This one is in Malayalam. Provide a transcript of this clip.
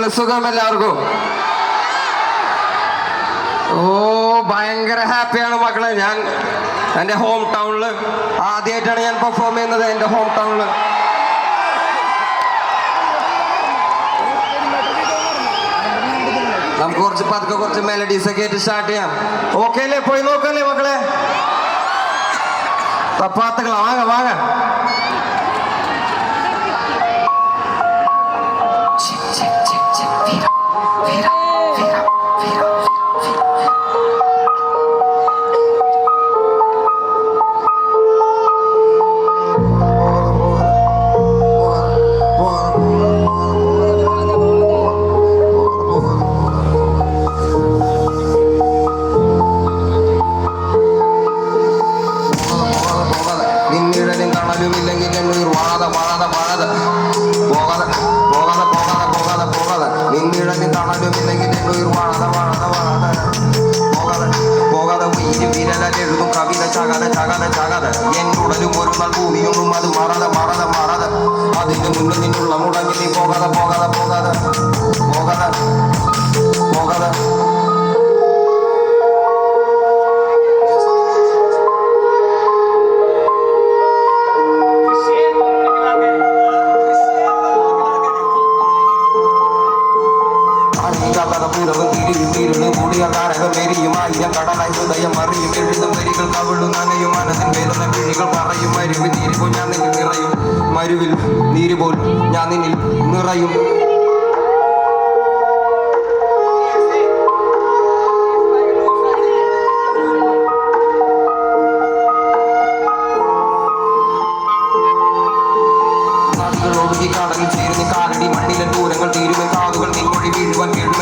വിശേഷങ്ങൾ? സുഖം എല്ലാവർക്കും? ഓ, ഭയങ്കര ഹാപ്പിയാണ് മക്കളെ. ഞാൻ എൻ്റെ ഹോം ടൗണിൽ ആദ്യമായിട്ടാണ് ഞാൻ പെർഫോം ചെയ്യുന്നത്. എൻ്റെ ഹോം ടൗണിൽ നമുക്ക് കുറച്ച് പതുക്കെ കുറച്ച് മെലഡീസ് ഒക്കെ ആയിട്ട് സ്റ്റാർട്ട് ചെയ്യാം. ഓക്കെ അല്ലേ? പോയി നോക്കല്ലേ മക്കളെ? തപ്പാത്തകള വാങ്ങ വാങ്ങ. ഇല്ലെങ്കിൽ എന്നൊരു വാഴ വാഴ വാഴ പോകാതെ പോകാതെ പോകാതെ പോകാതെ പോകാതെ നിന്നിഴഞ്ഞ് തണലുമില്ലെങ്കിൽ എന്നൊരു വാഴ വാഴ വാഴ പോകാതെ പോകാതെ വിരലെഴുതും കവിത ചകത ചകത ചകത എന്നുടലും ഒരു നാൾ ഭൂമിയൊന്നും അത് മറതെ മറതെ മറതെ അതിന് മുന്നിൽ നിന്നുള്ള മുടങ്ങി നീ പോകാതെ പോകാതെ പോകാതെ പോകാതെ പോകാതെ ാരകമേരിയുമായി ഞാൻ കടലായി ഹൃദയം അറിയും എഴുതും വരികൾ കവിളും നനയും മനസ്സിൻ വേദന വിഴികൾ പറയും മരുവിൽ നീരിപ്പോൾ ഞാൻ നിന്നിൽ നിറയും മരുവിൽ നീരുപോൽ ഞാൻ നിന്നിൽ നിറയും. നദികൾ ഒഴുകി കടലിൽ ചേർന്ന് കാലടി മണ്ണിലെ ദൂരങ്ങൾ തീരുവൻ കാതുകൾ നീങ്ങൊഴി വീഴുവാൻ കേഴുവൻ